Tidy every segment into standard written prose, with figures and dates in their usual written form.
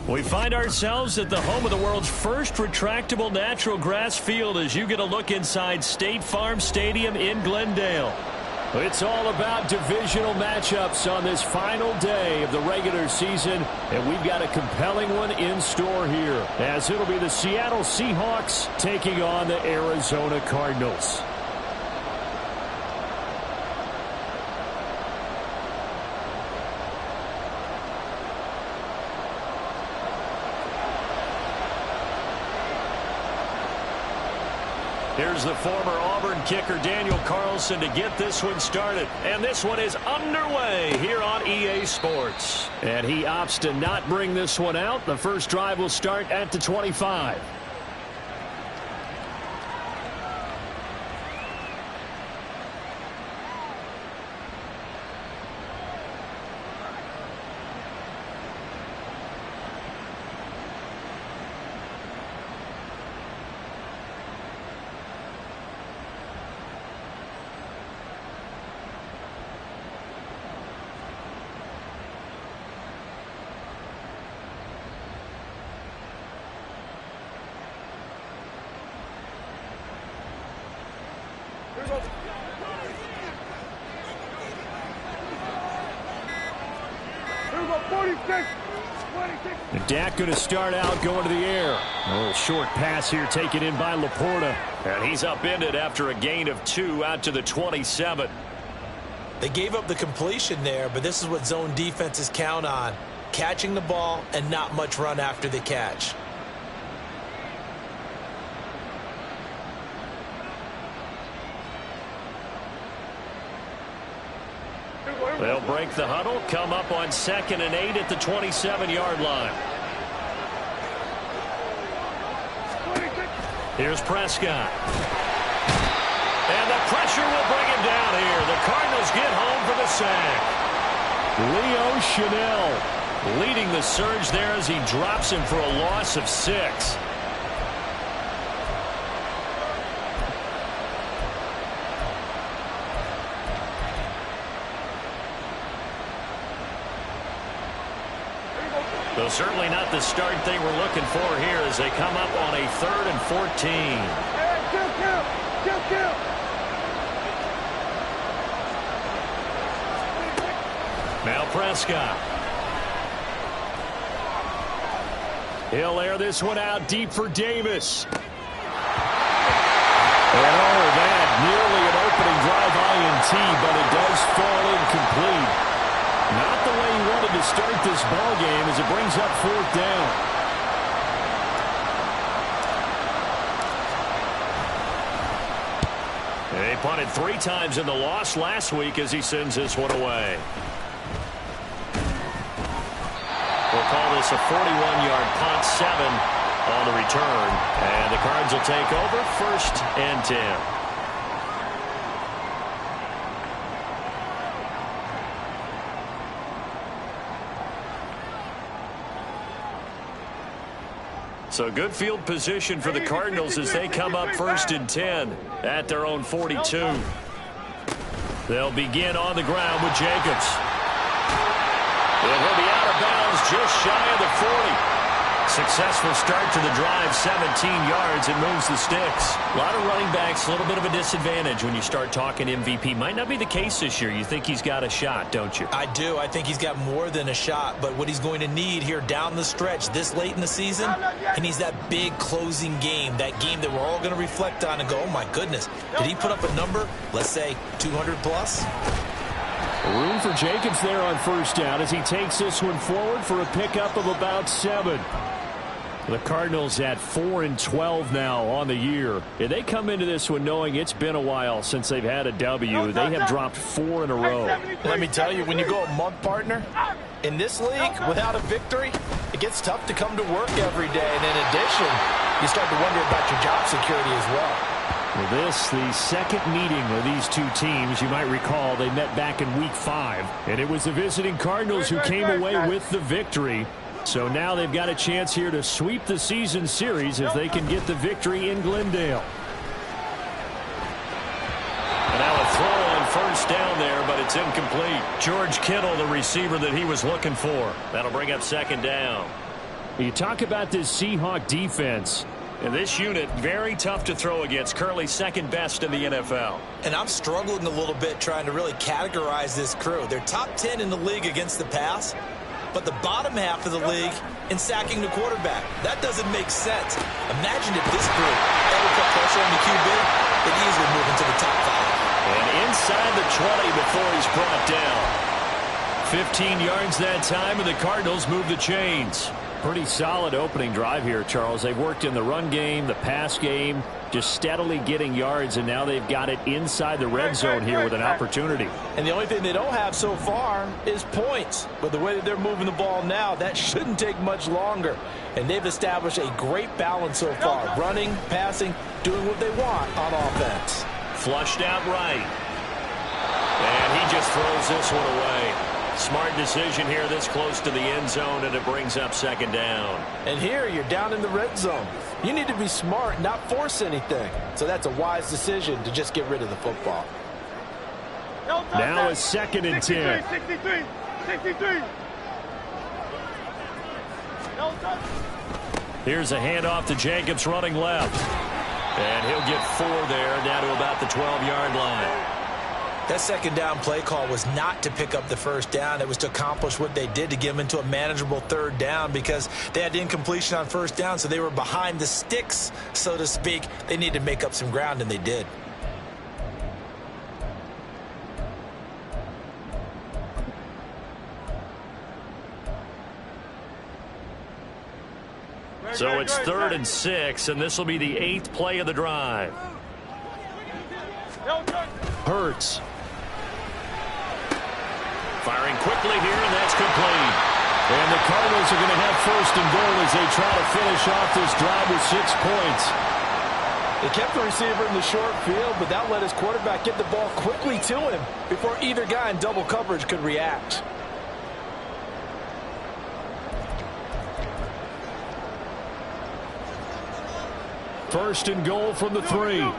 We find ourselves at the home of the world's first retractable natural grass field as you get a look inside State Farm Stadium in Glendale. It's all about divisional matchups on this final day of the regular season, and we've got a compelling one in store here, as it'll be the Seattle Seahawks taking on the Arizona Cardinals. Here's the former Auburn kicker Daniel Carlson to get this one started. And this one is underway here on EA Sports. And he opts to not bring this one out. The first drive will start at the 25. Dak going to start out going to the air. A little short pass here taken in by Laporta. And he's upended after a gain of 2 out to the 27. They gave up the completion there, but this is what zone defenses count on. Catching the ball and not much run after the catch. They'll break the huddle, come up on 2nd and 8 at the 27-yard line. Here's Prescott. And the pressure will bring him down here. The Cardinals get home for the sack. Leo Chanel leading the surge there as he drops him for a loss of 6. So certainly not the start they were looking for here as they come up on a 3rd and 14. Now Prescott. He'll air this one out deep for Davis. And oh, that nearly an opening drive INT, but it does fall incomplete. Not the way he wanted to start this ball game as it brings up 4th down. They punted 3 times in the loss last week as he sends this one away. We'll call this a 41-yard punt, 7 on the return. And the Cards will take over 1st and 10. So good field position for the Cardinals as they come up 1st and 10 at their own 42. They'll begin on the ground with Jacobs. And he'll be out of bounds just shy of the 40. Successful start to the drive, 17 yards, and moves the sticks. A lot of running backs, a little bit of a disadvantage when you start talking MVP. Might not be the case this year. You think he's got a shot, don't you? I do. I think he's got more than a shot, but what he's going to need here down the stretch this late in the season, he needs that big closing game, that game that we're all going to reflect on and go, oh my goodness, did he put up a number, let's say 200 plus? Room for Jacobs there on 1st down as he takes this one forward for a pickup of about 7. The Cardinals at 4 and 12 now on the year. And they come into this one knowing it's been a while since they've had a W. They have dropped 4 in a row. Let me tell you, when you go a month, partner, in this league, without a victory, it gets tough to come to work every day. And in addition, you start to wonder about your job security as well. Well, this, the second meeting of these two teams. You might recall they met back in Week 5. And it was the visiting Cardinals who came away with the victory. So now they've got a chance here to sweep the season series if they can get the victory in Glendale. And now a throw on 1st down there, but it's incomplete. George Kittle, the receiver that he was looking for. That'll bring up 2nd down. You talk about this Seahawk defense. And this unit, very tough to throw against. Currently second best in the NFL. And I'm struggling a little bit trying to really categorize this crew. They're top 10 in the league against the pass, but the bottom half of the league in sacking the quarterback. That doesn't make sense. Imagine if this group ever put pressure on the QB, they'd easily move into the top 5. And inside the 20 before he's brought down. 15 yards that time, and the Cardinals move the chains. Pretty solid opening drive here, Charles. They've worked in the run game, the pass game, just steadily getting yards, and now they've got it inside the red zone here with an opportunity. And the only thing they don't have so far is points. But the way that they're moving the ball now, that shouldn't take much longer. And they've established a great balance so far. Running, passing, doing what they want on offense. Flushed out right. And he just throws this one away. Smart decision here this close to the end zone, and it brings up second down. And here you're down in the red zone. You need to be smart, not force anything. So that's a wise decision to just get rid of the football. Now it's second and 10. 63. Here's a handoff to Jacobs running left. And he'll get 4 there, down to about the 12-yard line. That second down play call was not to pick up the first down. It was to accomplish what they did, to get them into a manageable third down, because they had incompletion on first down, so they were behind the sticks, so to speak. They needed to make up some ground, and they did. So it's 3rd and 6, and this will be the 8th play of the drive. Hurts. Firing quickly here, and that's complete. And the Cardinals are going to have 1st and goal as they try to finish off this drive with 6 points. They kept the receiver in the short field, but that let his quarterback get the ball quickly to him before either guy in double coverage could react. First and goal from the 3.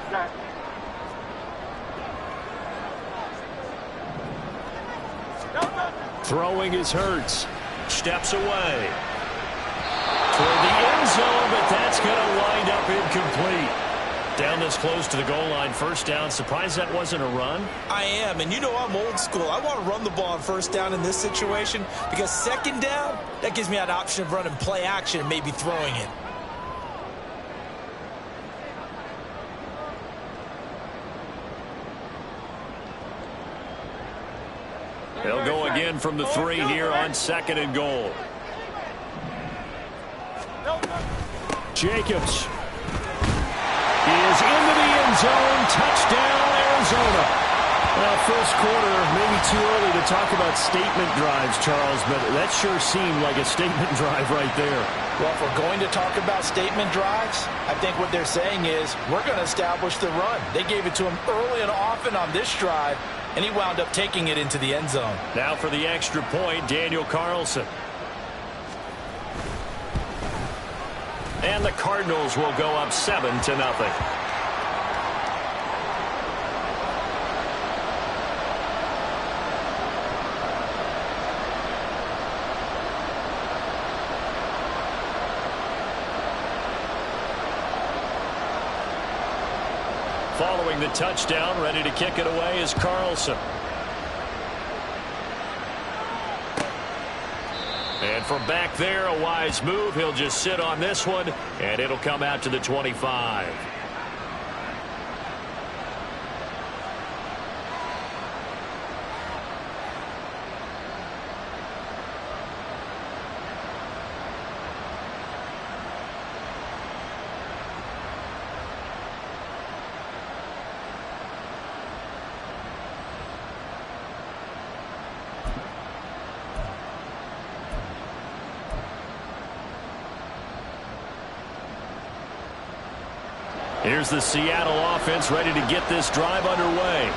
Throwing is Hurts. Steps away. Toward the end zone, but that's going to wind up incomplete. Down this close to the goal line, 1st down. Surprised that wasn't a run? I am, and you know I'm old school. I want to run the ball on 1st down in this situation, because 2nd down, that gives me that option of running play action and maybe throwing it. They'll go again from the 3 here on 2nd and goal. Jacobs. He is into the end zone. Touchdown, Arizona. Well, first quarter, maybe too early to talk about statement drives, Charles, but that sure seemed like a statement drive right there. Well, if we're going to talk about statement drives, I think what they're saying is we're going to establish the run. They gave it to him early and often on this drive, and he wound up taking it into the end zone. Now for the extra point, Daniel Carlson. And the Cardinals will go up 7-0. Following the touchdown, ready to kick it away is Carlson. And from back there, a wise move. He'll just sit on this one, and it'll come out to the 25. Here's the Seattle offense ready to get this drive underway.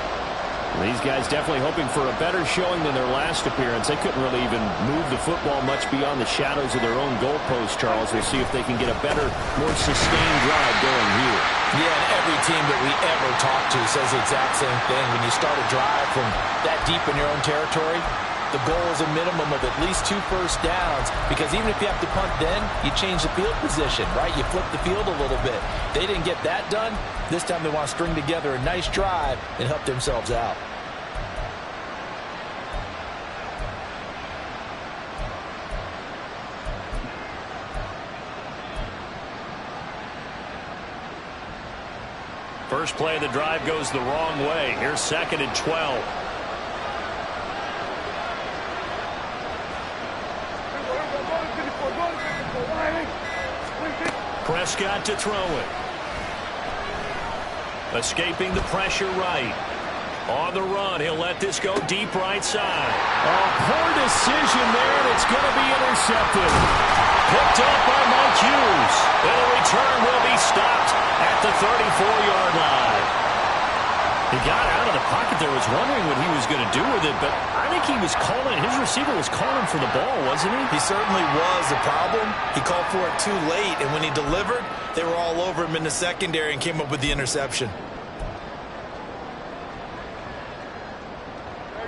These guys definitely hoping for a better showing than their last appearance. They couldn't really even move the football much beyond the shadows of their own goalpost, Charles. We'll see if they can get a better, more sustained drive going here. Yeah, and every team that we ever talk to says the exact same thing. When you start a drive from that deep in your own territory, The goal is a minimum of at least 2 first downs, because even if you have to punt then, you change the field position, right? You flip the field a little bit. They didn't get that done. This time they want to string together a nice drive and help themselves out. First play of the drive goes the wrong way. Here's 2nd and 12. Prescott to throw it. Escaping the pressure right. On the run, he'll let this go deep right side. A poor decision there, and it's going to be intercepted. Picked up by Mike Hughes. And a return will be stopped at the 34-yard line. He got out of the pocket there, was wondering what he was going to do with it, but I think he was calling, his receiver was calling for the ball, wasn't he? He certainly was. The problem, he called for it too late, and when he delivered, they were all over him in the secondary and came up with the interception.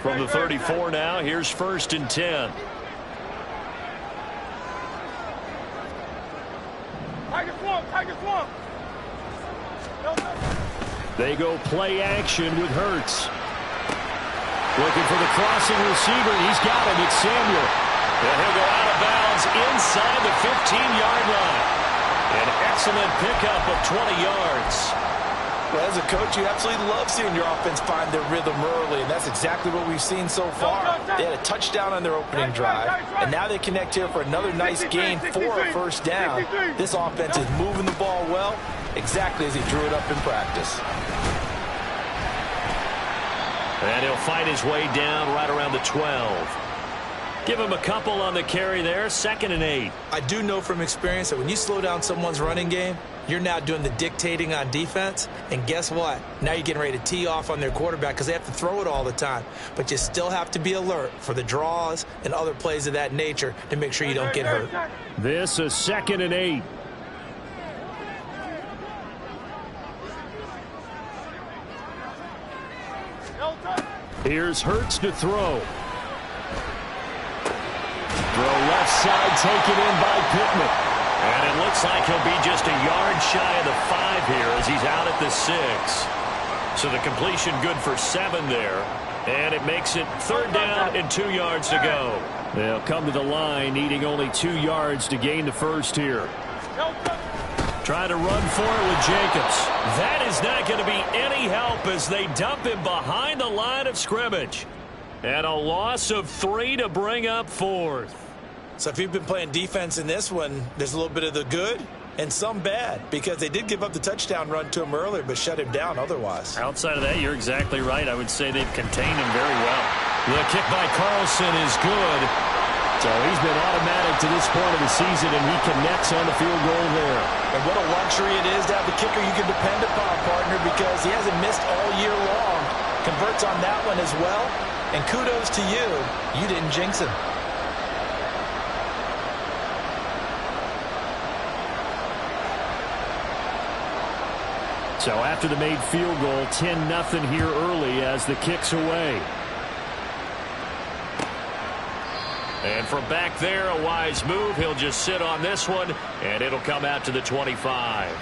From the 34 now, here's 1st and 10. Tiger swamp. They go play action with Hurts. Looking for the crossing receiver. He's got him. It's Samuel. And he'll go out of bounds inside the 15-yard line. An excellent pickup of 20 yards. Well, as a coach, you absolutely love seeing your offense find their rhythm early, and that's exactly what we've seen so far. They had a touchdown on their opening drive, and now they connect here for another nice gain for a first down. This offense is moving the ball well, exactly as he drew it up in practice. And he'll fight his way down right around the 12. Give him a couple on the carry there, 2nd and 8. I do know from experience that when you slow down someone's running game, you're now doing the dictating on defense, and guess what? Now you're getting ready to tee off on their quarterback because they have to throw it all the time. But you still have to be alert for the draws and other plays of that nature to make sure you don't get hurt. This is 2nd and 8. Here's Hurts to throw. Throw left side taken in by Pittman. And it looks like he'll be just a yard shy of the 5 here as he's out at the 6. So the completion good for 7 there. And it makes it 3rd down and 2 yards to go. They'll come to the line needing only 2 yards to gain the first here. Try to run for it with Jacobs. That is not going to be any help as they dump him behind the line of scrimmage. And a loss of 3 to bring up 4th. So if you've been playing defense in this one, there's a little bit of the good and some bad, because they did give up the touchdown run to him earlier but shut him down otherwise. Outside of that, you're exactly right. I would say they've contained him very well. The kick by Carlson is good. So he's been automatic to this point of the season, and he connects on the field goal there. And what a luxury it is to have the kicker you can depend upon, partner, because he hasn't missed all year long. Converts on that one as well. And kudos to you. You didn't jinx him. So after the made field goal, 10-0 here early as the kick's away. And from back there, a wise move. He'll just sit on this one, and it'll come out to the 25.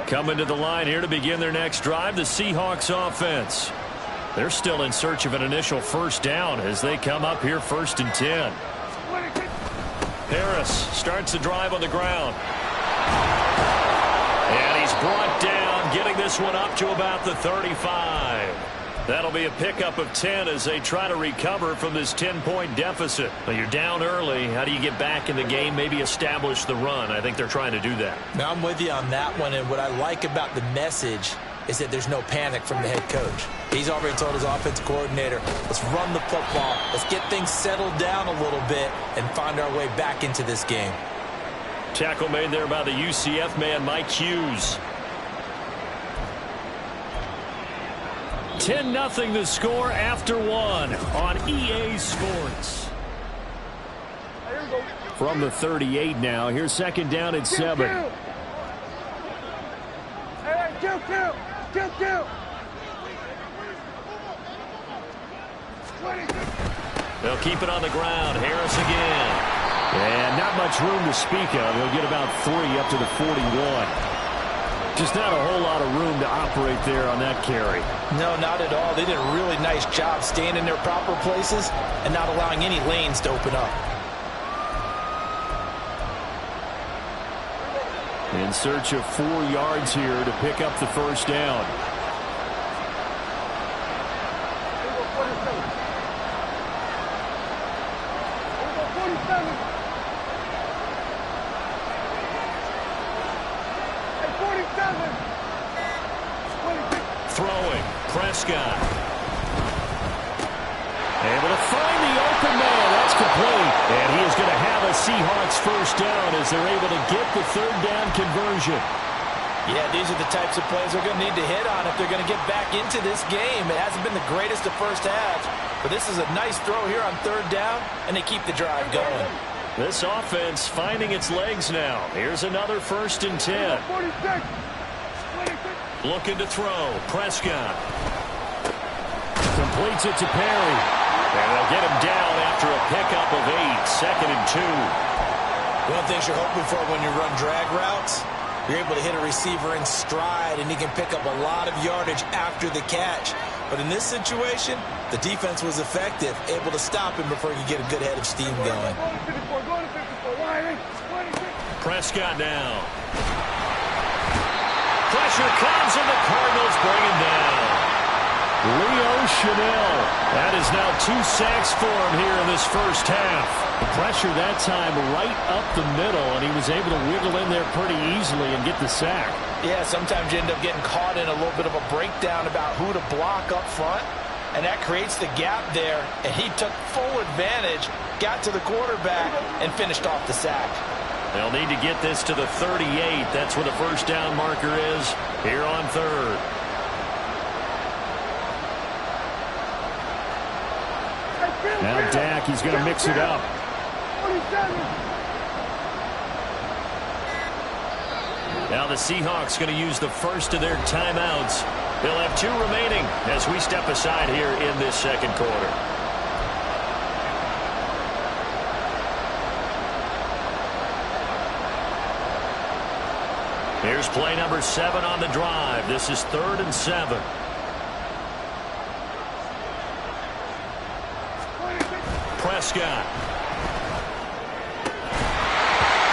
Coming to the line here to begin their next drive, the Seahawks offense. They're still in search of an initial first down as they come up here 1st and 10. Harris starts the drive on the ground. And he's brought down, getting this one up to about the 35. That'll be a pickup of 10 as they try to recover from this 10-point deficit. But you're down early. How do you get back in the game, maybe establish the run? I think they're trying to do that. Now, I'm with you on that one, and what I like about the message is that there's no panic from the head coach. He's already told his offensive coordinator, let's run the football, let's get things settled down a little bit and find our way back into this game. Tackle made there by the UCF man, Mike Hughes. 10-0 the score after one on EA Sports. From the 38 now, here's second down at 7. They'll keep it on the ground. Harris again. And not much room to speak of. He'll get about 3 up to the 41. Just not a whole lot of room to operate there on that carry. No, not at all. They did a really nice job staying in their proper places and not allowing any lanes to open up. In search of 4 yards here to pick up the first down. Throwing, Prescott. Able to find the open man. That's complete. And he is going to have a Seahawks first down as they're able to get the third down conversion. Yeah, these are the types of plays they're going to need to hit on if they're going to get back into this game. It hasn't been the greatest of first halves, but this is a nice throw here on third down, and they keep the drive going. This offense finding its legs now. Here's another 1st and 10. Looking to throw. Prescott. Completes it to Perry. And they'll get him down after a pickup of 8. 2nd and 2. One of the things you're hoping for when you run drag routes, you're able to hit a receiver in stride, and he can pick up a lot of yardage after the catch. But in this situation, the defense was effective, able to stop him before he could get a good head of steam going. Prescott now. Pressure comes, and the Cardinals bring him down. Leo Chanel. That is now 2 sacks for him here in this first half. The pressure that time right up the middle, and he was able to wiggle in there pretty easily and get the sack. Yeah, sometimes you end up getting caught in a little bit of a breakdown about who to block up front, and that creates the gap there, and he took full advantage, got to the quarterback, and finished off the sack. They'll need to get this to the 38. That's where the first down marker is here on 3rd. Now Dak, he's going to mix it up. Now the Seahawks going to use the first of their timeouts. They'll have 2 remaining as we step aside here in this second quarter. Here's play number 7 on the drive. This is 3rd and 7. Prescott.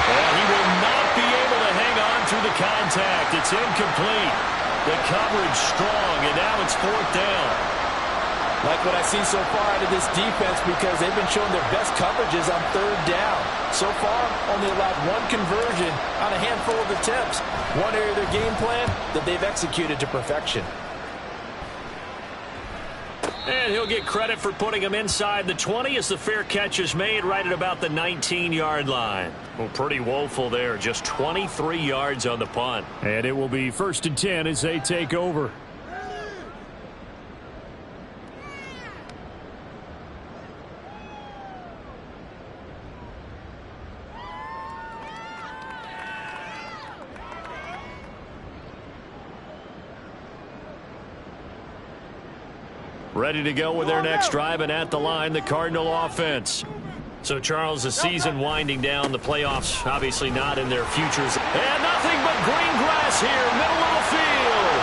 And he will not be able to hang on through the contact. It's incomplete. The coverage strong, and now it's 4th down. Like what I've seen so far out of this defense, because they've been showing their best coverages on 3rd down. So far, only allowed 1 conversion on a handful of attempts. One area of their game plan that they've executed to perfection. And he'll get credit for putting him inside the 20 as the fair catch is made right at about the 19-yard line. Well, pretty woeful there. Just 23 yards on the punt. And it will be 1st and 10 as they take over. Ready to go with their next drive, and at the line, the Cardinal offense. So, Charles, the season winding down, the playoffs obviously not in their futures. And nothing but green grass here, middle of the field.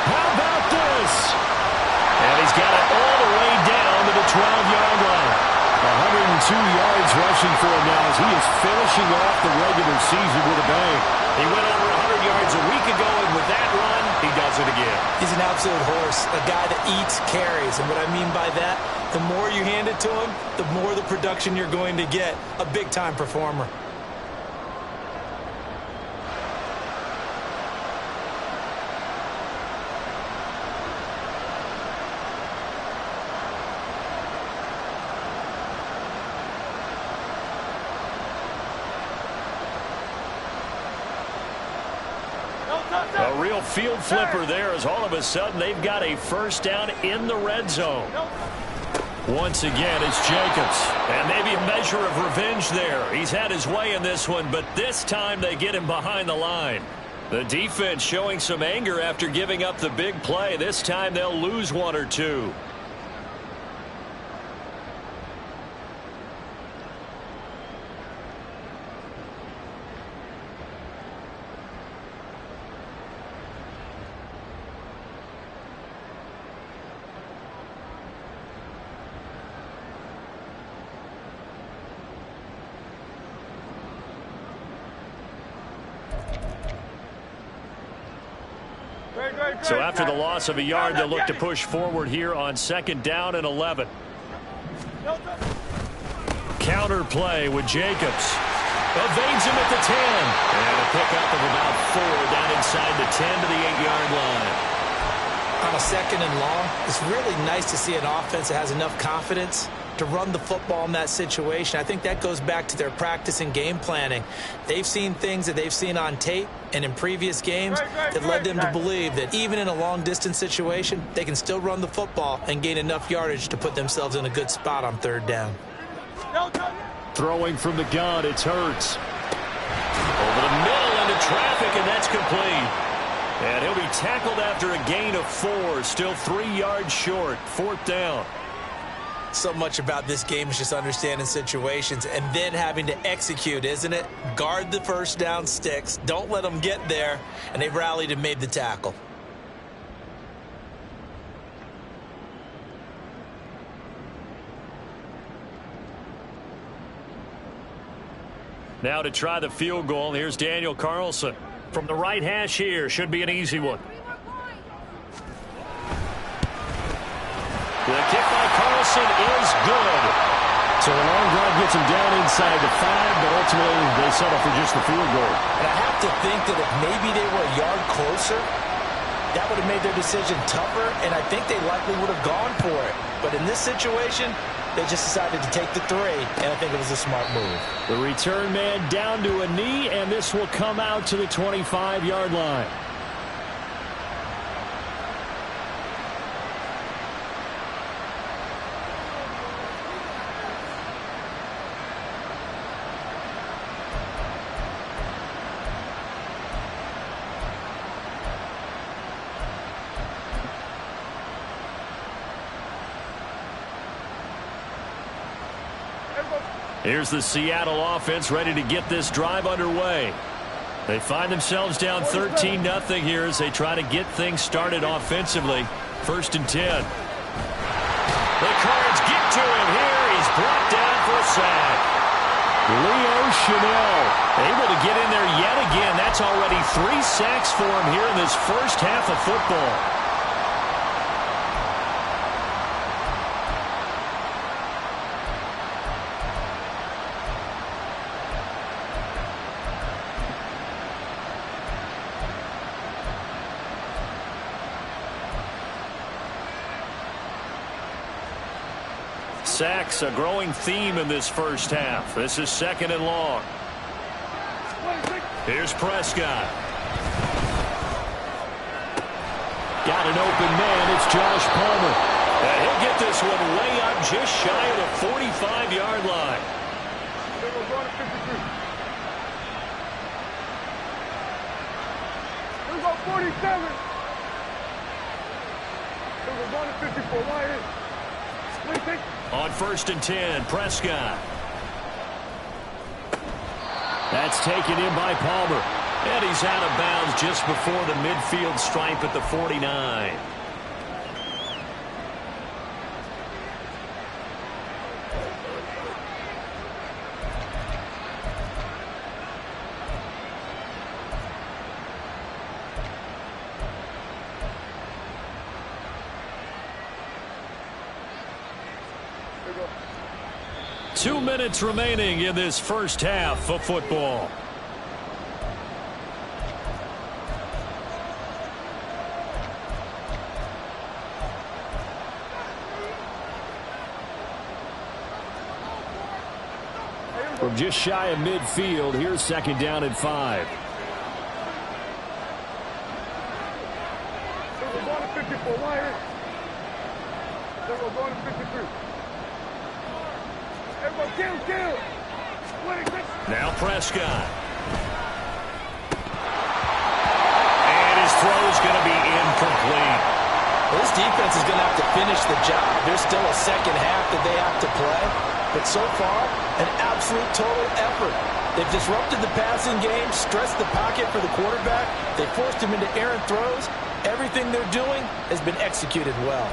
How about this? And he's got it all the way down to the 12-yard line. 102 yards rushing for him now as he is finishing off the regular season with a bang. He went over 100 yards a week ago, and with that run, he does it again. He's an absolute horse, a guy that eats carries. And what I mean by that, the more you hand it to him, the more the production you're going to get. A big-time performer. A real field flipper there as all of a sudden they've got a first down in the red zone. Once again, it's Jacobs. And maybe a measure of revenge there. He's had his way in this one, but this time they get him behind the line. The defense showing some anger after giving up the big play. This time they'll lose one or two. So after the loss of a yard, they'll look to push forward here on 2nd down and 11. Counter play with Jacobs. Evades him at the 10. And a pickup of about 4 down inside the 10 to the 8-yard line. On a 2nd and long, it's really nice to see an offense that has enough confidence to run the football in that situation. I think that goes back to their practice and game planning. They've seen things that they've seen on tape and in previous games that led them to believe that even in a long-distance situation, they can still run the football and gain enough yardage to put themselves in a good spot on 3rd down. Throwing from the gun, it's Hurts. Over the middle into traffic, and that's complete. And he'll be tackled after a gain of 4, still 3 yards short, 4th down. So much about this game is just understanding situations and then having to execute, isn't it? Guard the first down sticks. Don't let them get there. And they rallied and made the tackle. Now to try the field goal, here's Daniel Carlson. From the right hash here, should be an easy one. The kick by Carlson is good. So a long drive gets him down inside the 5, but ultimately they settle for just the field goal. And I have to think that if maybe they were a yard closer, that would have made their decision tougher, and I think they likely would have gone for it. But in this situation, they just decided to take the 3, and I think it was a smart move. The return man down to a knee, and this will come out to the 25-yard line. Here's the Seattle offense ready to get this drive underway. They find themselves down 13-0 here as they try to get things started offensively. 1st and 10. The Cards get to him here. He's brought down for a sack. Leo Chanel able to get in there yet again. That's already 3 sacks for him here in this first half of football. Sacks, a growing theme in this first half. This is 2nd and long. Here's Prescott. got an open man. It's Josh Palmer. And he'll get this one way up just shy of the 45-yard line. Let's go 47. We're going to 54. Why is? On 1st and 10, Prescott. That's taken in by Palmer. And he's out of bounds just before the midfield stripe at the 49. Two minutes remaining in this first half of football. From just shy of midfield, here's 2nd down and 5. 54 wide. Then we're going to 53. Everyone kill. 26. Now Prescott. And his throw is going to be incomplete. This defense is going to have to finish the job. There's still a second half that they have to play. But so far, an absolute total effort. They've disrupted the passing game, stressed the pocket for the quarterback. They forced him into errant throws. Everything they're doing has been executed well.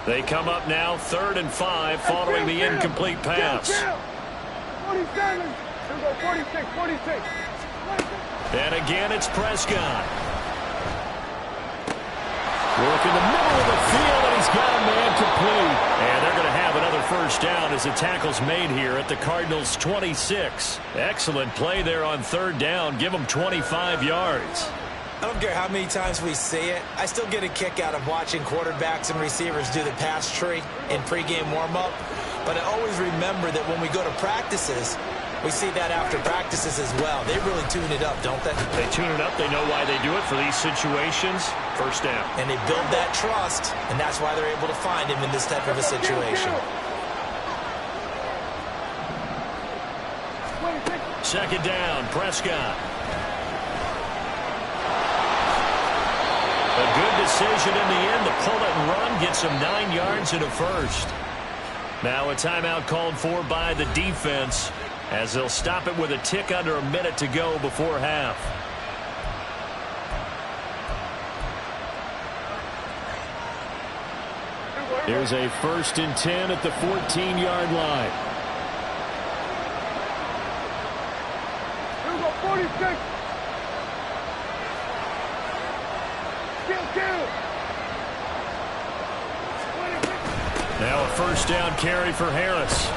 They come up now 3rd and 5 following the incomplete pass. 47. Here we go, 46. And again, it's Prescott. Work in the middle of the field, and he's got a man complete. And they're going to have another first down as the tackle's made here at the Cardinals' 26. Excellent play there on 3rd down. Give them 25 yards. I don't care how many times we see it. I still get a kick out of watching quarterbacks and receivers do the pass tree in pregame warm-up. But I always remember that when we go to practices, we see that after practices as well. They really tune it up, don't they? They tune it up. They know why they do it for these situations. First down. And they build that trust, and that's why they're able to find him in this type of a situation. Second down, Prescott. A good decision in the end to pull it and run, gets him 9 yards and a first. Now a timeout called for by the defense as they'll stop it with a tick under a minute to go before half. Here's a 1st and 10 at the 14-yard line. Here we go, 46. Now a first down carry for Harris.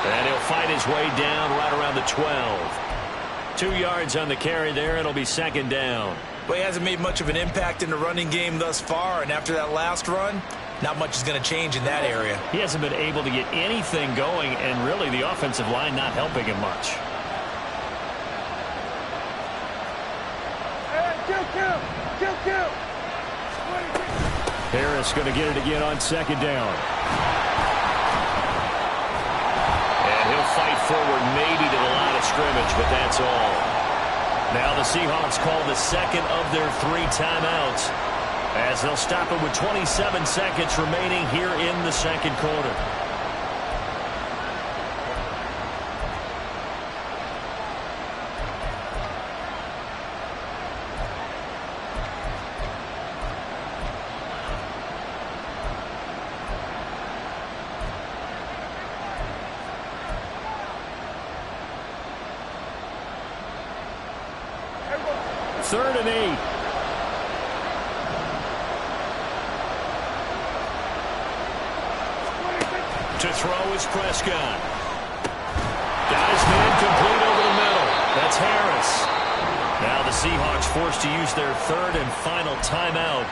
And he'll fight his way down right around the 12. 2 yards on the carry there. It'll be second down. Well, he hasn't made much of an impact in the running game thus far, and after that last run, not much is going to change in that area. He hasn't been able to get anything going, and really the offensive line not helping him much. Kill. Harris going to get it again on second down. And he'll fight forward maybe to the line of scrimmage, but that's all. Now the Seahawks call the second of their 3 timeouts as they'll stop it with 27 seconds remaining here in the second quarter. Third and 8. To throw is Prescott. Got his man complete over the middle. That's Harris. Now the Seahawks forced to use their 3rd and final timeout.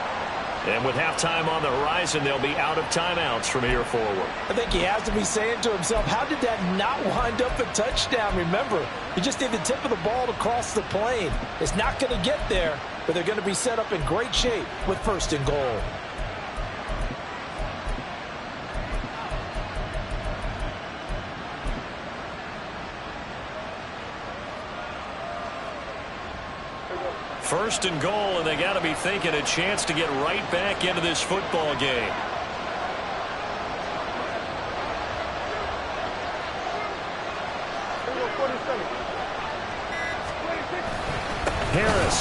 And with halftime on the horizon, they'll be out of timeouts from here forward. I think he has to be saying to himself, how did that not wind up a touchdown? Remember, you just need the tip of the ball to cross the plane. It's not going to get there, but they're going to be set up in great shape with 1st and goal. First and goal, and they got to be thinking a chance to get right back into this football game. Harris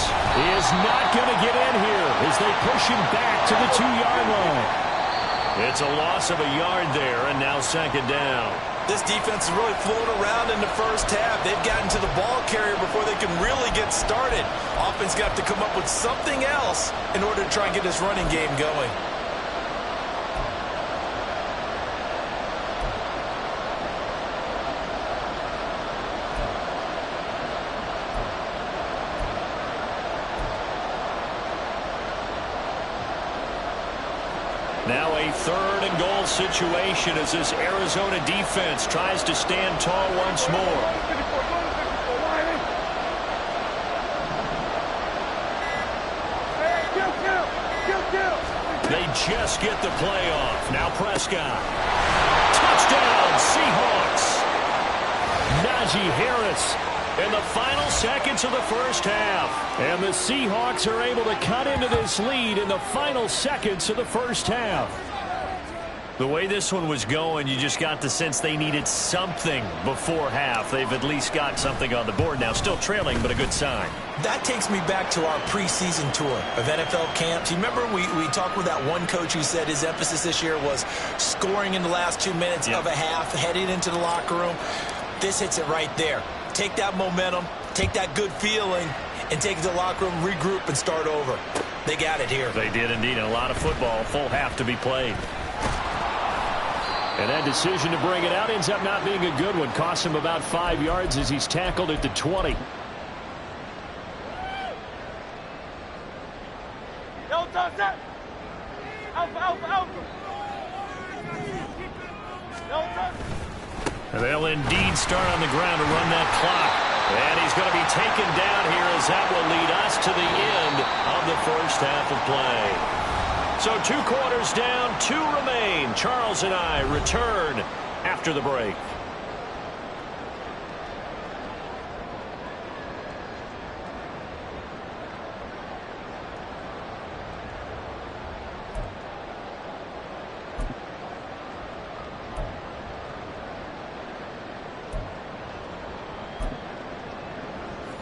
is not going to get in here as they push him back to the 2-yard line. It's a loss of a yard there, and now second down. This defense is really floating around in the first half. They've gotten to the ball carrier before they can really get started. Offense got to come up with something else in order to try and get this running game going. Now a 3rd and goal situation as this Arizona defense tries to stand tall once more. They just get the play off. Now Prescott. Touchdown, Seahawks. Najee Harris in the final seconds of the first half. And the Seahawks are able to cut into this lead in the final seconds of the first half. The way this one was going, you just got the sense they needed something before half. They've at least got something on the board now. Still trailing, but a good sign. That takes me back to our preseason tour of NFL camps. You remember we talked with that one coach who said his emphasis this year was scoring in the last 2 minutes of a half, heading into the locker room. This hits it right there. Take that momentum, take that good feeling, and take it to the locker room, regroup, and start over. They got it here. They did indeed. A lot of football, full half to be played. And that decision to bring it out ends up not being a good one. Costs him about 5 yards as he's tackled at the 20. And they'll indeed start on the ground to run that clock. And he's going to be taken down here as that will lead us to the end of the first half of play. So 2 quarters down, 2 remain. Charles and I return after the break.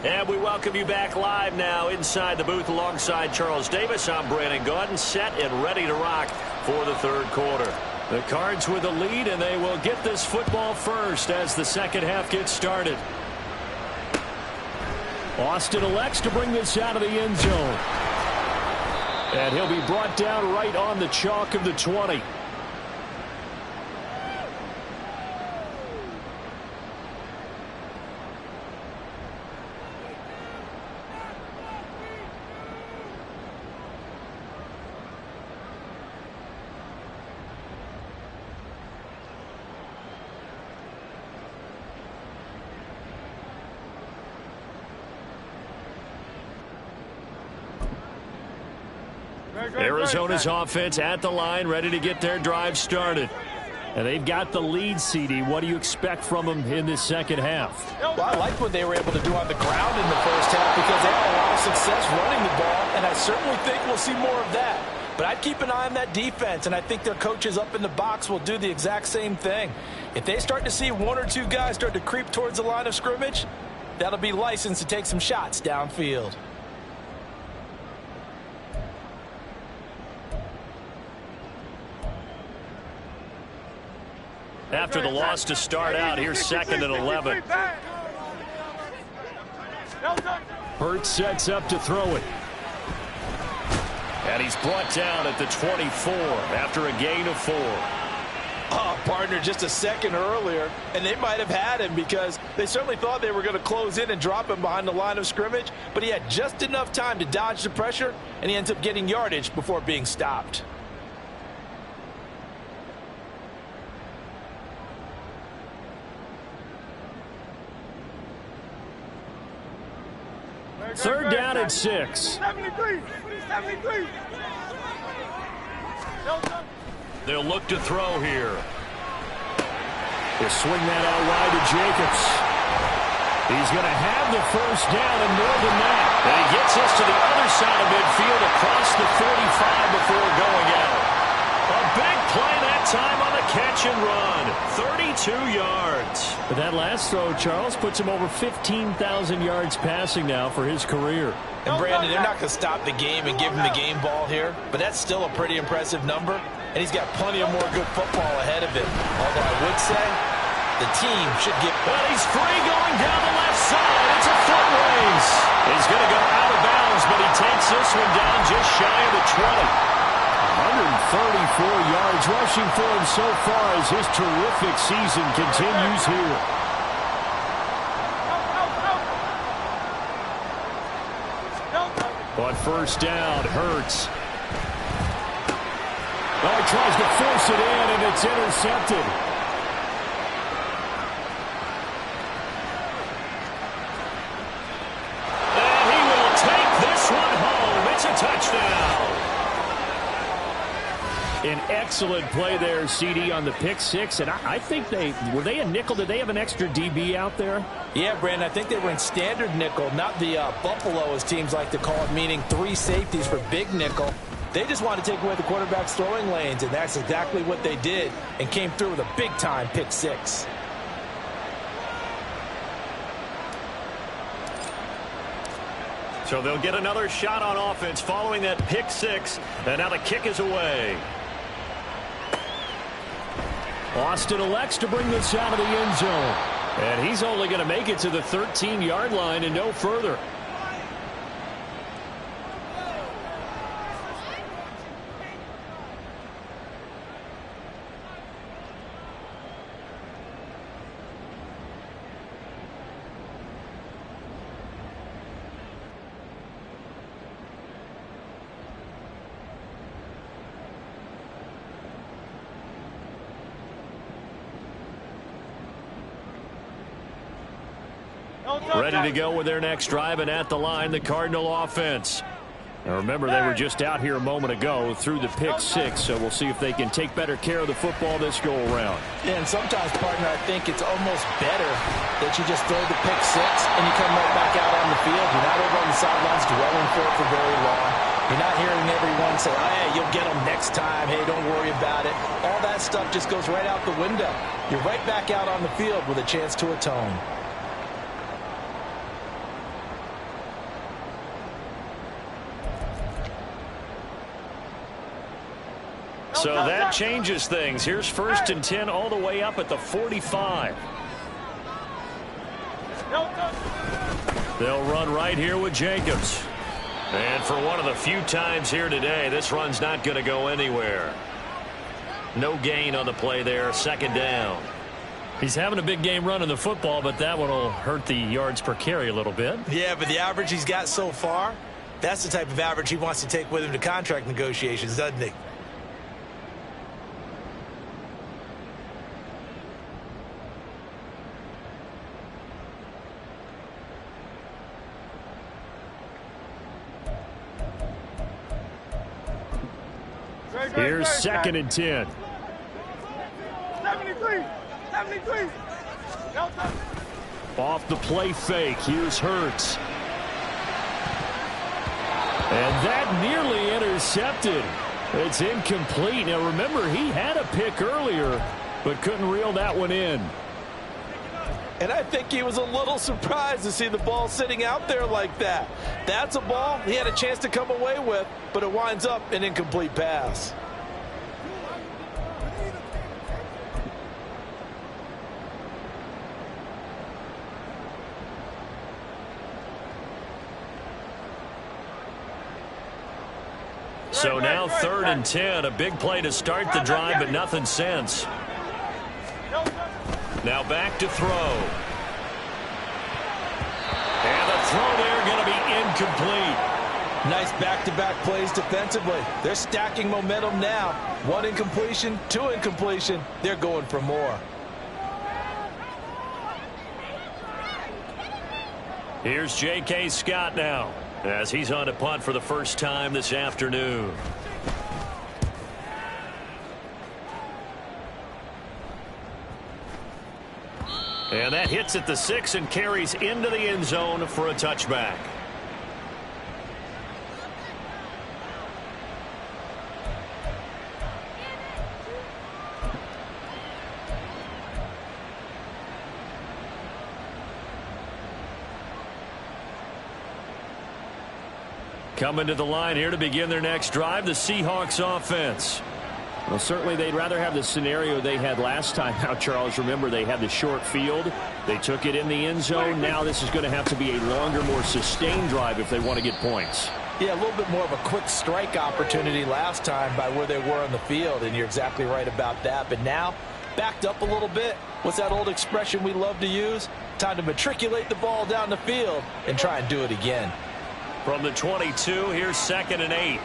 And we welcome you back live now inside the booth alongside Charles Davis. I'm Brandon Gaudin, set and ready to rock for the 3rd quarter. The Cards with the lead, and they will get this football first as the second half gets started. Austin elects to bring this out of the end zone. And he'll be brought down right on the chalk of the 20. Arizona's offense at the line, ready to get their drive started. And they've got the lead, CD. What do you expect from them in this second half? Well, I like what they were able to do on the ground in the first half because they had a lot of success running the ball, and I certainly think we'll see more of that. But I'd keep an eye on that defense, and I think their coaches up in the box will do the exact same thing. If they start to see 1 or 2 guys start to creep towards the line of scrimmage, that'll be licensed to take some shots downfield. After the loss to start out, here's 2nd and 11. Hurts sets up to throw it. And he's brought down at the 24 after a gain of 4. Oh, partner, just a second earlier, and they might have had him because they certainly thought they were going to close in and drop him behind the line of scrimmage, but he had just enough time to dodge the pressure, and he ends up getting yardage before being stopped. Third down and 6. 73. They'll look to throw here. They'll swing that out wide to Jacobs. He's going to have the first down and more than that. And he gets us to the other side of midfield across the 45 before going out. A big play that time on the catch and run. 32 yards. But that last throw, Charles, puts him over 15,000 yards passing now for his career. And Brandon, they're not going to stop the game and give him the game ball here, but that's still a pretty impressive number, and he's got plenty of more good football ahead of him. Although I would say the team should get... Well, he's free going down the left side. It's a foot race. He's going to go out of bounds, but he takes this one down just shy of the 20. 134 yards rushing for him so far as his terrific season continues here. On first down, Hurts. Oh, he tries to force it in, and it's intercepted. And he will take this one home. It's a touchdown. An excellent play there, CD, on the pick six. And I think were they a nickel? Did they have an extra DB out there? Yeah, Brandon, I think they were in standard nickel, not the Buffalo, as teams like to call it, meaning 3 safeties for big nickel. They just wanted to take away the quarterback's throwing lanes, and that's exactly what they did, and came through with a big-time pick six. So they'll get another shot on offense following that pick six, and now the kick is away. Austin elects to bring this out of the end zone. And he's only going to make it to the 13-yard line and no further. Ready to go with their next drive, and at the line, the Cardinal offense. Now remember, they were just out here a moment ago through the pick six, so we'll see if they can take better care of the football this go-around. Yeah, and sometimes, partner, I think it's almost better that you just throw the pick six and you come right back out on the field. You're not over on the sidelines dwelling for very long. You're not hearing everyone say, oh, hey, you'll get them next time. Hey, don't worry about it. All that stuff just goes right out the window. You're right back out on the field with a chance to atone. So that changes things. Here's 1st and 10 all the way up at the 45. They'll run right here with Jacobs. And for one of the few times here today, this run's not going to go anywhere. No gain on the play there, 2nd down. He's having a big game running the football, but that one will hurt the yards per carry a little bit. Yeah, but the average he's got so far, that's the type of average he wants to take with him to contract negotiations, doesn't he? Here's 2nd and 10. 73. Off the play fake. Here's Hurts. And that nearly intercepted. It's incomplete. Now remember, he had a pick earlier, but couldn't reel that one in. And I think he was a little surprised to see the ball sitting out there like that. That's a ball he had a chance to come away with, but it winds up an incomplete pass. So now 3rd and 10, a big play to start the drive, but nothing since. Now back to throw. And the throw there going to be incomplete. Nice back-to-back plays defensively. They're stacking momentum now. 1 incompletion, 2 incompletion. They're going for more. Here's J.K. Scott now, as he's on to punt for the first time this afternoon. And that hits at the 6 and carries into the end zone for a touchback. Coming to the line here to begin their next drive, the Seahawks offense. Well, certainly they'd rather have the scenario they had last time out, Charles. Remember, they had the short field. They took it in the end zone. Now this is going to have to be a longer, more sustained drive if they want to get points. Yeah, a little bit more of a quick strike opportunity last time by where they were on the field, and you're exactly right about that. But now, backed up a little bit. What's that old expression we love to use? Time to matriculate the ball down the field and try and do it again. From the 22, here's 2nd and 8.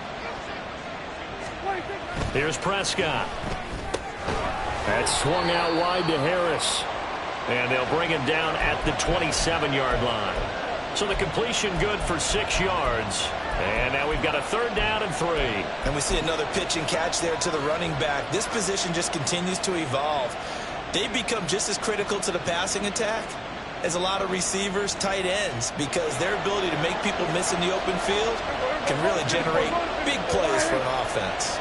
Here's Prescott. That's swung out wide to Harris. And they'll bring him down at the 27-yard line. So the completion good for 6 yards. And now we've got a 3rd down and 3. And we see another pitch and catch there to the running back. This position just continues to evolve. They've become just as critical to the passing attack as a lot of receivers, tight ends, because their ability to make people miss in the open field can really generate big plays for an offense.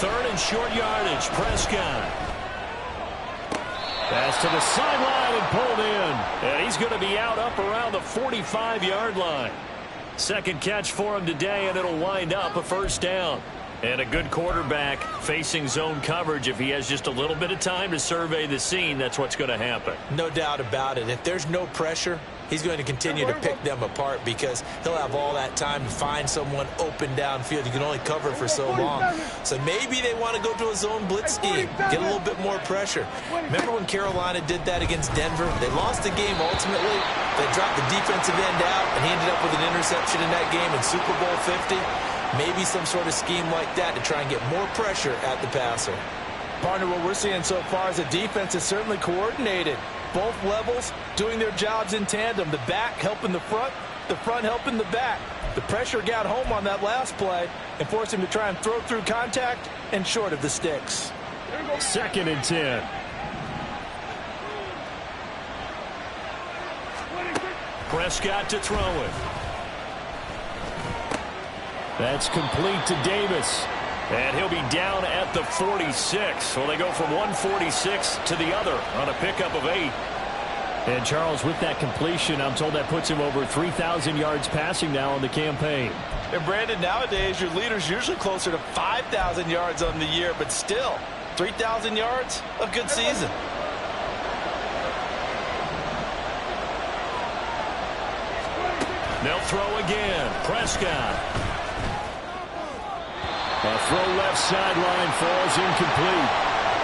3rd and short yardage. Prescott. Pass to the sideline and pulled in. And he's going to be out up around the 45-yard line. 2nd catch for him today, and it'll wind up a 1st down. And a good quarterback facing zone coverage. If he has just a little bit of time to survey the scene, that's what's going to happen. No doubt about it. If there's no pressure, he's going to continue to pick them apart because he'll have all that time to find someone open downfield. You can only cover for so long. So maybe they want to go to a zone blitz scheme, get a little bit more pressure. Remember when Carolina did that against Denver? They lost the game ultimately. They dropped the defensive end out, and he ended up with an interception in that game in Super Bowl 50. Maybe some sort of scheme like that to try and get more pressure at the passer. Partner, what we're seeing so far is the defense is certainly coordinated. Both levels doing their jobs in tandem. The back helping the front helping the back. The pressure got home on that last play and forced him to try and throw through contact and short of the sticks. 2nd and 10. Prescott to throw it. That's complete to Davis. And he'll be down at the 46. So they go from 146 to the other on a pickup of 8. And Charles, with that completion, I'm told that puts him over 3,000 yards passing now on the campaign. And Brandon, nowadays your leader's usually closer to 5,000 yards on the year, but still 3,000 yards, a good season. They'll throw again. Prescott. A throw left sideline falls incomplete.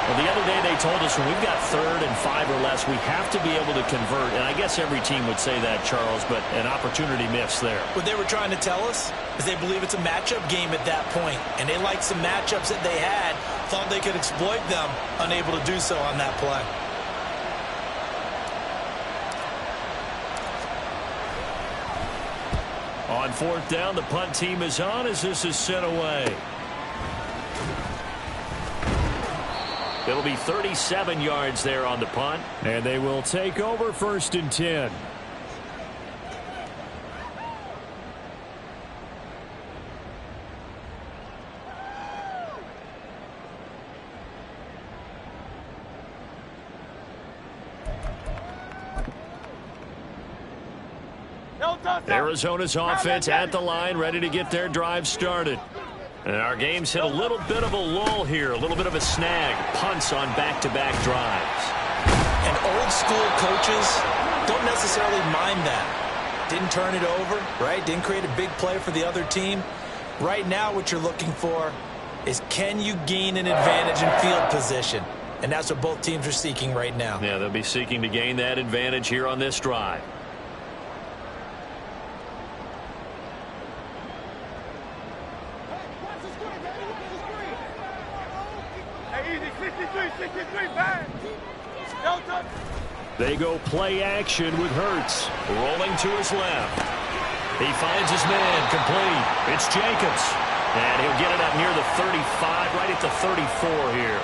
Well, the other day they told us when we've got 3rd and 5 or less, we have to be able to convert. And I guess every team would say that, Charles, but an opportunity missed there. What they were trying to tell us is they believe it's a matchup game at that point, and they liked some matchups that they had, thought they could exploit them, unable to do so on that play. On 4th down, the punt team is on as this is sent away. It'll be 37 yards there on the punt. And they will take over 1st and 10. Arizona's offense at the line, ready to get their drive started. And our game's hit a little bit of a lull here, a little bit of a snag. Punts on back-to-back drives. And old school coaches don't necessarily mind that. Didn't turn it over, right? Didn't create a big play for the other team. Right now what you're looking for is can you gain an advantage in field position? And that's what both teams are seeking right now. Yeah, they'll be seeking to gain that advantage here on this drive. They go play action with Hurts. Rolling to his left. He finds his man complete. It's Jacobs. And he'll get it up near the 35, right at the 34 here.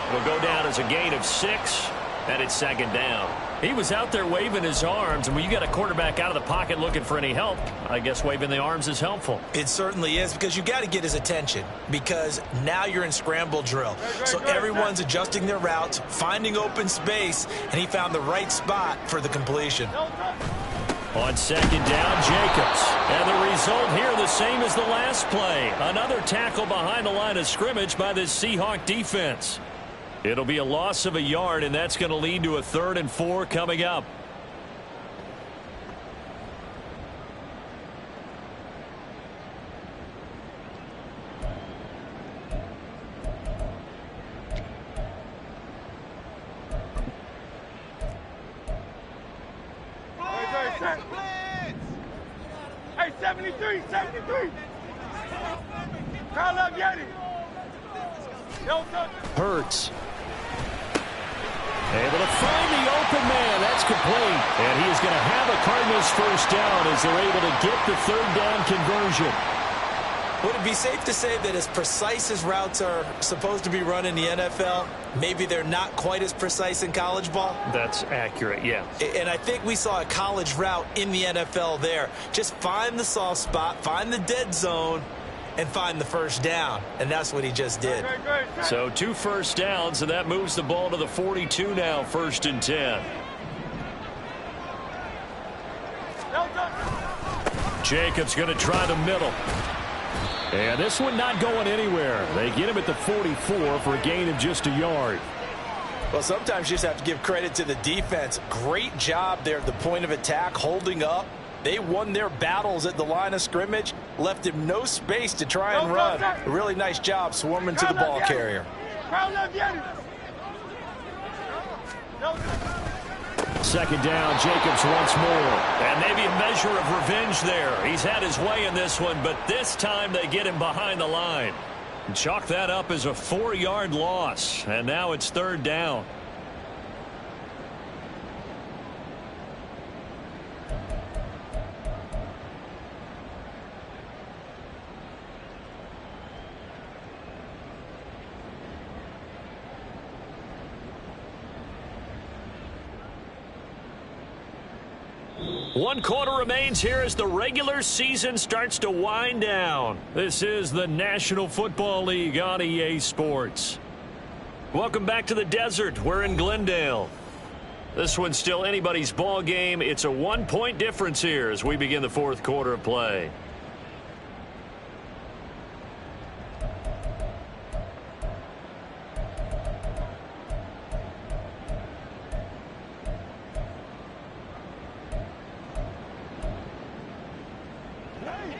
It'll go down as a gain of 6, and it's 2nd down. He was out there waving his arms, and when you got a quarterback out of the pocket looking for any help, I guess waving the arms is helpful. It certainly is, because you got to get his attention, because now you're in scramble drill. So everyone's adjusting their routes, finding open space, and he found the right spot for the completion. On 2nd down, Jacobs. And the result here the same as the last play. Another tackle behind the line of scrimmage by this Seahawk defense. It'll be a loss of a yard, and that's going to lead to a 3rd and 4 coming up. Hey, 73, 73. Hurts. Able to find the open man. That's complete. And he is going to have a Cardinals first down as they're able to get the third down conversion. Would it be safe to say that as precise as routes are supposed to be run in the NFL, maybe they're not quite as precise in college ball? That's accurate, yeah. And I think we saw a college route in the NFL there. Just find the soft spot, find the dead zone, and find the first down. And that's what he just did. So 2 first downs, and that moves the ball to the 42 now, 1st and 10. Jacobs going to try the middle. And this one not going anywhere. They get him at the 44 for a gain of just a yard. Well, sometimes you just have to give credit to the defense. Great job there at the point of attack, holding up. They won their battles at the line of scrimmage, left him no space to try and run. A really nice job swarming to the ball carrier. Second down, Jacobs once more. And maybe a measure of revenge there. He's had his way in this one, but this time they get him behind the line. Chalk that up as a 4-yard loss, and now it's 3rd down. One quarter remains here as the regular season starts to wind down. This is the National Football League on EA Sports. Welcome back to the desert. We're in Glendale. This one's still anybody's ball game. It's a 1-point difference here as we begin the 4th quarter of play.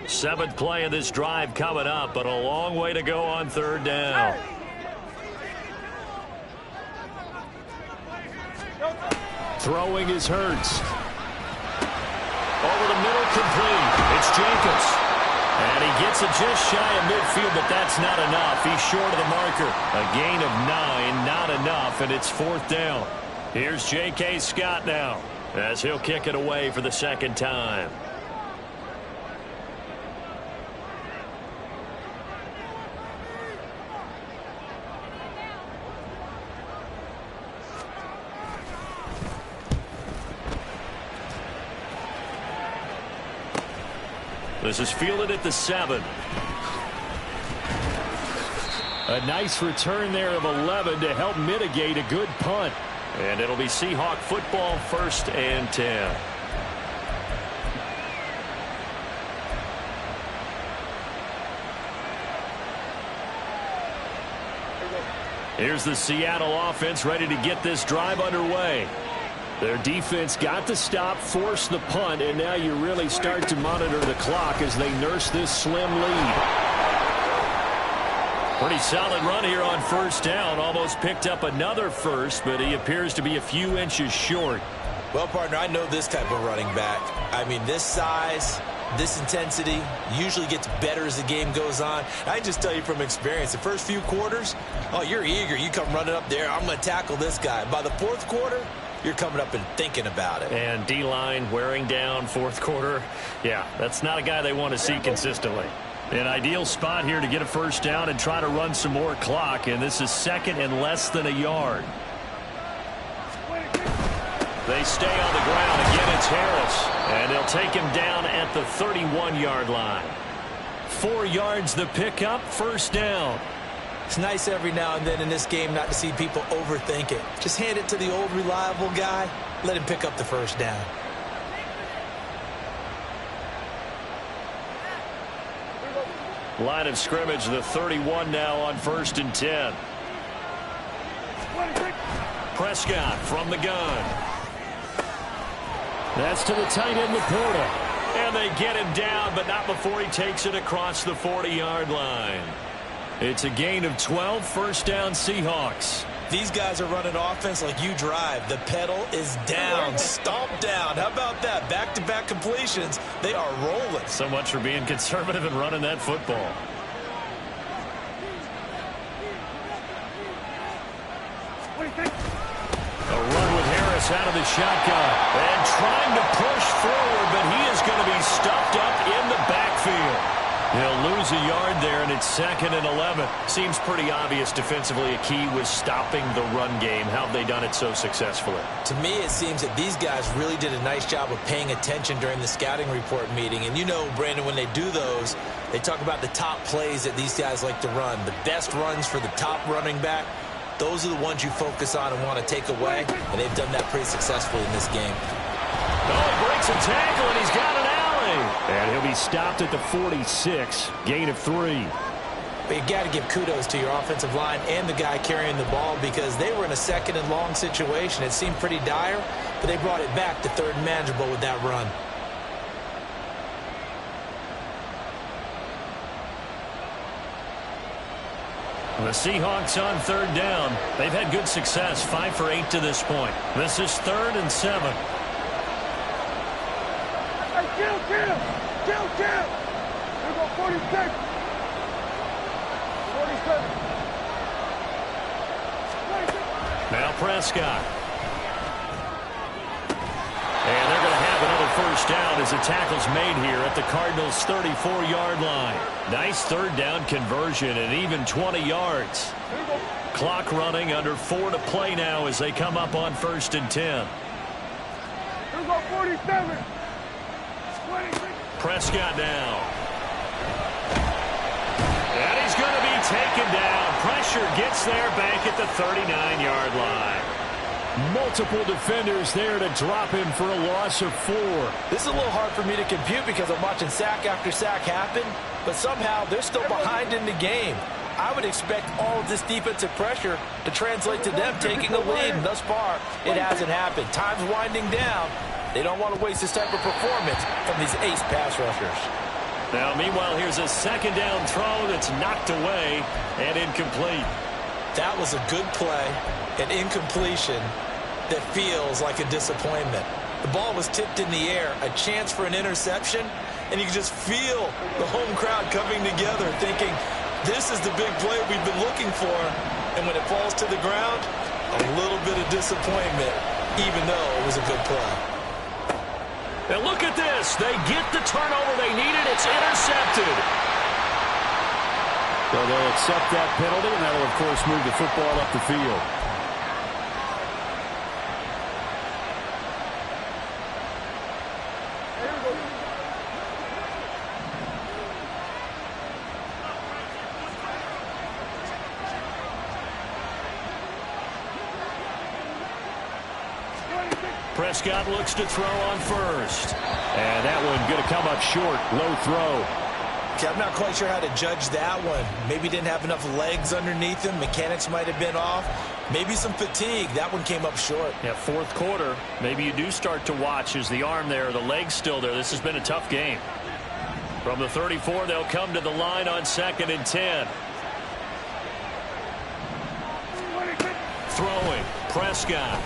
Seventh play of this drive coming up, but a long way to go on 3rd down. Throwing is Hurts. Over the middle, complete. It's Jacobs. And he gets it just shy of midfield, but that's not enough. He's short of the marker. A gain of 9, not enough, and it's 4th down. Here's J.K. Scott now as he'll kick it away for the 2nd time. This is fielded at the 7. A nice return there of 11 to help mitigate a good punt. And it'll be Seahawk football, 1st and 10. Here's the Seattle offense ready to get this drive underway. Their defense got the stop, forced the punt, and now you really start to monitor the clock as they nurse this slim lead. Pretty solid run here on 1st down. Almost picked up another first, but he appears to be a few inches short. Well, partner, I know this type of running back. I mean, this size, this intensity usually gets better as the game goes on. I just tell you from experience, the first few quarters, oh, you're eager. You come running up there, I'm going to tackle this guy. By the 4th quarter, you're coming up and thinking about it. And D-line wearing down 4th quarter. Yeah, that's not a guy they want to see consistently. An ideal spot here to get a first down and try to run some more clock, and this is 2nd and less than a yard. They stay on the ground. Again, it's Harris, and they'll take him down at the 31-yard line. 4 yards the pickup, 1st down. It's nice every now and then in this game not to see people overthink it. Just hand it to the old reliable guy. Let him pick up the first down. Line of scrimmage, the 31 now on 1st and 10. Prescott from the gun. That's to the tight end, Laporta. And they get him down, but not before he takes it across the 40-yard line. It's a gain of 12, 1st down Seahawks. These guys are running offense like you drive. The pedal is down, stomped down. How about that? Back-to-back completions. They are rolling. So much for being conservative and running that football. Harris out of the shotgun and trying to push forward, but he is going to be stuffed up in the backfield. He'll lose a yard there, and it's 2nd and 11. Seems pretty obvious defensively a key was stopping the run game. How have they done it so successfully? To me, it seems that these guys really did a nice job of paying attention during the scouting report meeting. And you know, Brandon, when they do those, they talk about the top plays that these guys like to run. The best runs for the top running back, those are the ones you focus on and want to take away. And they've done that pretty successfully in this game. Oh, he breaks a tackle, and he's got an alley. And he'll be stopped at the 46. Gain of 3. But you got to give kudos to your offensive line and the guy carrying the ball because they were in a 2nd and long situation. It seemed pretty dire, but they brought it back to 3rd and manageable with that run. The Seahawks on 3rd down. They've had good success, 5 for 8 to this point. This is 3rd and 7. Hey, kill! Here we go, 46. 47. Now Prescott. And they're going to have another 1st down as the tackle's made here at the Cardinals' 34-yard line. Nice 3rd down conversion and even 20 yards. Clock running, under 4 to play now as they come up on 1st and 10. Here we go, 47. 26. Prescott now. And he's going to be taken down. Pressure gets there back at the 39-yard line. Multiple defenders there to drop him for a loss of 4. This is a little hard for me to compute because I'm watching sack after sack happen, but somehow they're still behind in the game. I would expect all of this defensive pressure to translate to them taking a lead, and thus far, it hasn't happened. Time's winding down. They don't want to waste this type of performance from these ace pass rushers. Now, meanwhile, here's a 2nd down throw that's knocked away and incomplete. That was a good play, an incompletion that feels like a disappointment. The ball was tipped in the air, a chance for an interception, and you can just feel the home crowd coming together thinking, this is the big play we've been looking for. And when it falls to the ground, a little bit of disappointment, even though it was a good play. And look at this. They get the turnover they needed. It's intercepted. So they'll accept that penalty, and that will, of course, move the football up the field. Prescott looks to throw on 1st. And that one going to come up short. Low throw. Okay, I'm not quite sure how to judge that one. Maybe didn't have enough legs underneath him. Mechanics might have been off. Maybe some fatigue. That one came up short. Yeah, 4th quarter. Maybe you do start to watch. Is the arm there, the leg's still there? This has been a tough game. From the 34, they'll come to the line on 2nd and 10. Throwing. Prescott.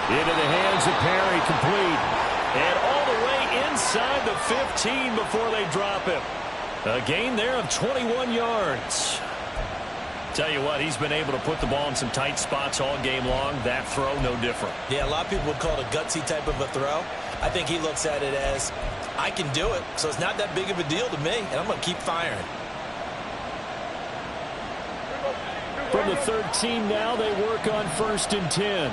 Into the hands of Perry, complete. And all the way inside the 15 before they drop him. A gain there of 21 yards. Tell you what, he's been able to put the ball in some tight spots all game long. That throw, no different. Yeah, a lot of people would call it a gutsy type of a throw. I think he looks at it as, I can do it, so it's not that big of a deal to me, and I'm going to keep firing. From the 13 now, they work on 1st and 10.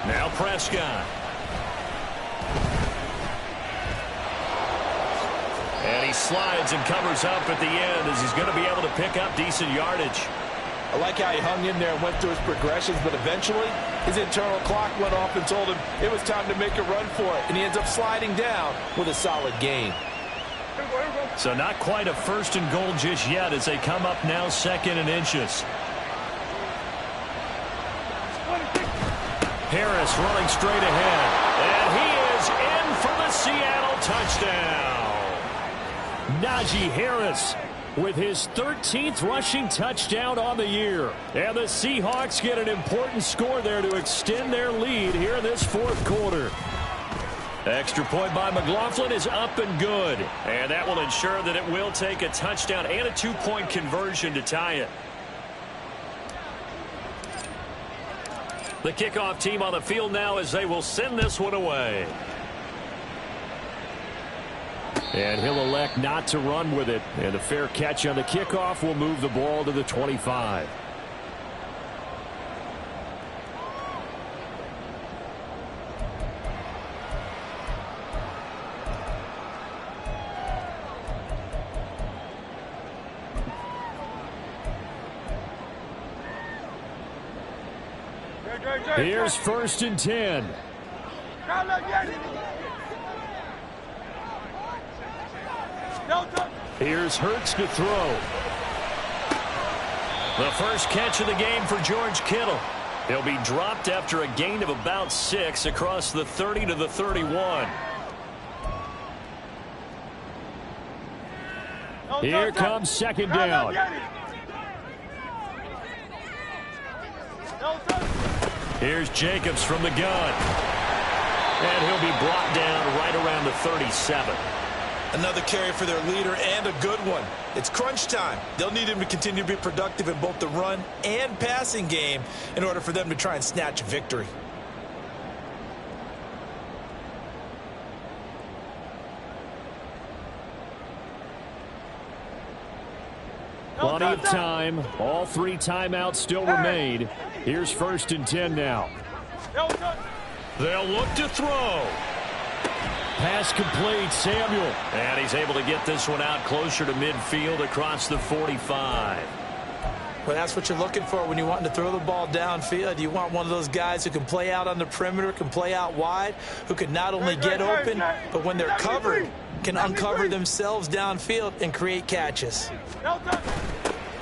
Now Prescott. And he slides and covers up at the end as he's going to be able to pick up decent yardage. I like how he hung in there and went through his progressions, but eventually his internal clock went off and told him it was time to make a run for it, and he ends up sliding down with a solid gain. So not quite a 1st and goal just yet as they come up now 2nd and inches. Harris running straight ahead. And he is in for the Seattle touchdown. Najee Harris with his 13th rushing touchdown on the year. And the Seahawks get an important score there to extend their lead here in this 4th quarter. Extra point by McLaughlin is up and good. And that will ensure that it will take a touchdown and a 2-point conversion to tie it. The kickoff team on the field now as they will send this one away. And he'll elect not to run with it. And a fair catch on the kickoff will move the ball to the 25. Here's 1st and 10. Here's Hurts to throw. The first catch of the game for George Kittle. He'll be dropped after a gain of about 6 across the 30 to the 31. Here comes 2nd down. Here's Jacobs from the gun. And he'll be brought down right around the 37. Another carry for their leader, and a good one. It's crunch time. They'll need him to continue to be productive in both the run and passing game in order for them to try and snatch victory. Plenty of time. All 3 timeouts still remain. Here's 1st and 10 now. They'll look to throw. Pass complete, Samuel. And he's able to get this one out closer to midfield across the 45. Well, that's what you're looking for when you're wanting to throw the ball downfield. You want one of those guys who can play out on the perimeter, can play out wide, who can not only get open, but when they're covered, can uncover themselves downfield and create catches.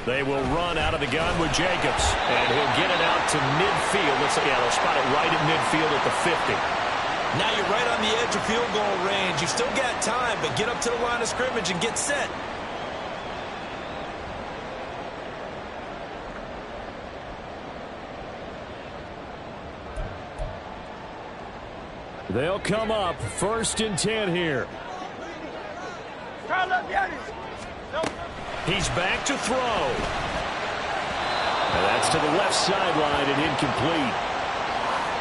They will run out of the gun with Jacobs, and he'll get it out to midfield. They'll spot it right at midfield at the 50. Now you're right on the edge of field goal range. You've still got time, but get up to the line of scrimmage and get set. They'll come up 1st and 10 here. He's back to throw. And that's to the left sideline and incomplete.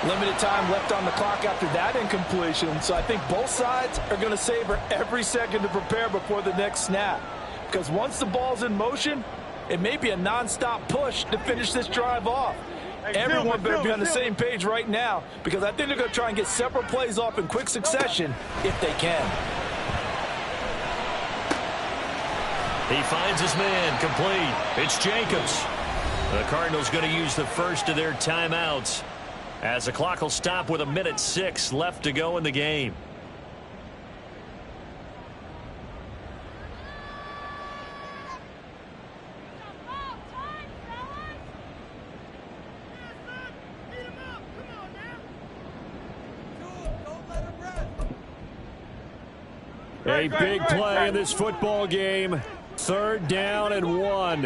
Limited time left on the clock after that incompletion, so I think both sides are going to savor every second to prepare before the next snap. Because once the ball's in motion, it may be a nonstop push to finish this drive off. Everyone better be on the same page right now, because I think they're going to try and get several plays off in quick succession if they can. He finds his man complete. It's Jacobs. The Cardinals going to use the first of their timeouts, as the clock will stop with 1:06 left to go in the game. A big play in this football game. 3rd down and 1.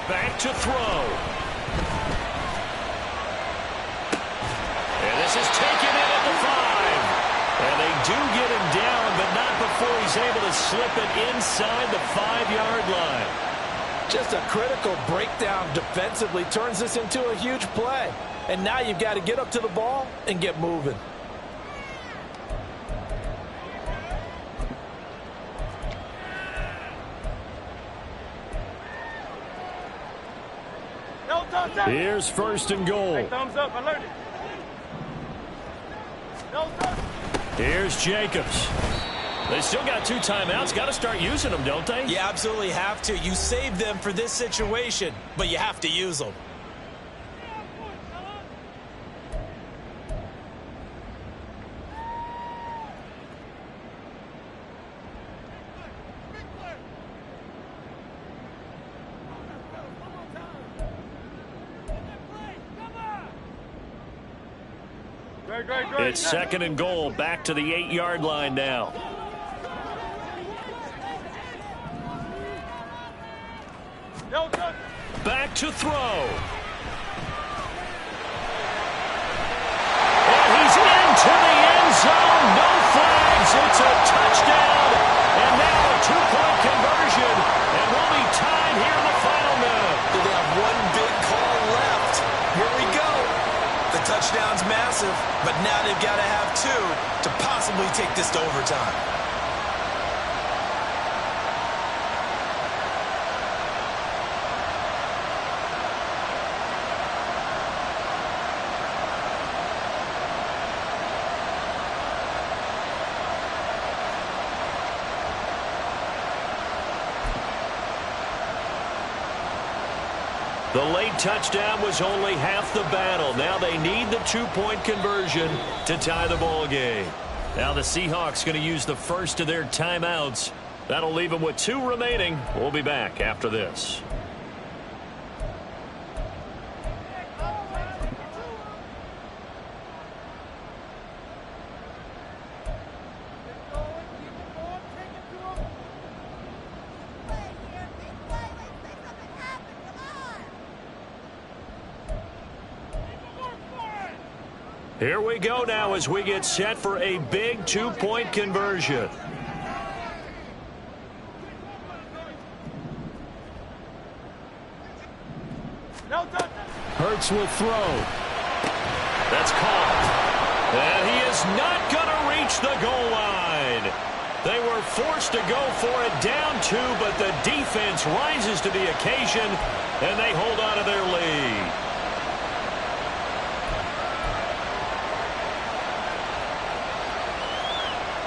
Back to throw. And this is taken in at the 5. And they do get him down, but not before he's able to slip it inside the 5-yard line. Just a critical breakdown defensively turns this into a huge play. And now you've got to get up to the ball and get moving. Here's 1st and goal. Thumbs up, alert. Here's Jacobs. They still got 2 timeouts. Got to start using them, don't they? You absolutely have to. You save them for this situation, but you have to use them. It's 2nd and goal, back to the 8-yard line now. Back to throw. And he's into the end zone. No flags. It's a touchdown. And now a 2-point conversion. And we'll be tied here in the final minute. They have one big call left. but now they've got to have two to possibly take this to overtime. The late touchdown was only half the battle. Now they need the two-point conversion to tie the ball game. Now the Seahawks going to use the first of their timeouts. That'll leave them with 2 remaining. We'll be back after this. Here we go now as we get set for a big two-point conversion. Hurts will throw. That's caught. And he is not going to reach the goal line. They were forced to go for it down 2, but the defense rises to the occasion, and they hold on to their lead.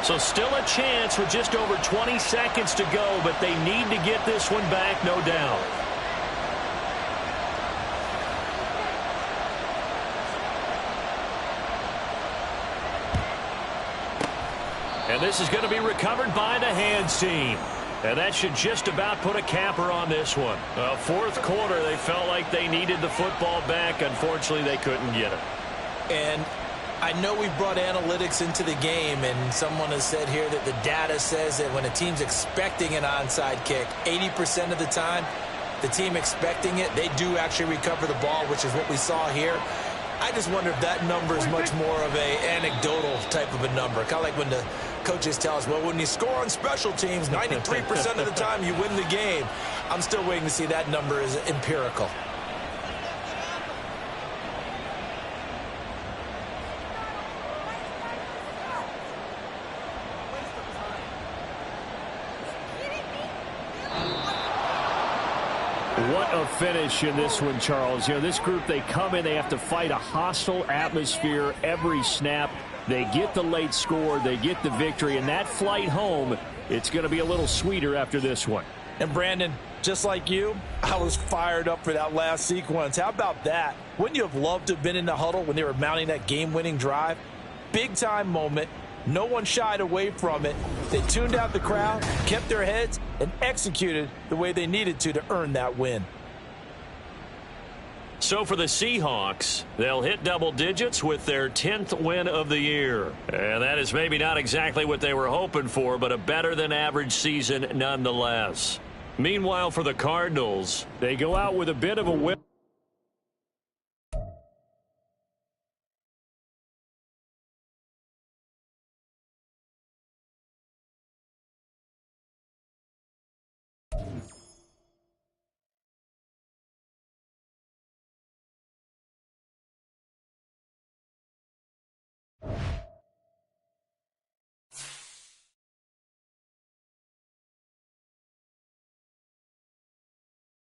So still a chance with just over 20 seconds to go, but they need to get this one back, no doubt. And this is going to be recovered by the hands team. And that should just about put a capper on this one. Fourth quarter, they felt like they needed the football back. Unfortunately, they couldn't get it. And I know we've brought analytics into the game, and someone has said here that the data says that when a team's expecting an onside kick, 80% of the time, the team expecting it, they do actually recover the ball, which is what we saw here. I just wonder if that number is much more of a anecdotal type of a number. Kind of like when the coaches tell us, well, when you score on special teams, 93% of the time you win the game. I'm still waiting to see that number is empirical. What a finish in this one, Charles. You know, this group, they come in, they have to fight a hostile atmosphere every snap. They get the late score, they get the victory, and that flight home, it's going to be a little sweeter after this one. And Brandon, just like you, I was fired up for that last sequence. How about that? Wouldn't you have loved to have been in the huddle when they were mounting that game-winning drive? Big-time moment. No one shied away from it. They tuned out the crowd, kept their heads, and executed the way they needed to earn that win. So for the Seahawks, they'll hit double digits with their 10th win of the year. And that is maybe not exactly what they were hoping for, but a better than average season nonetheless. Meanwhile, for the Cardinals, they go out with a bit of a whip.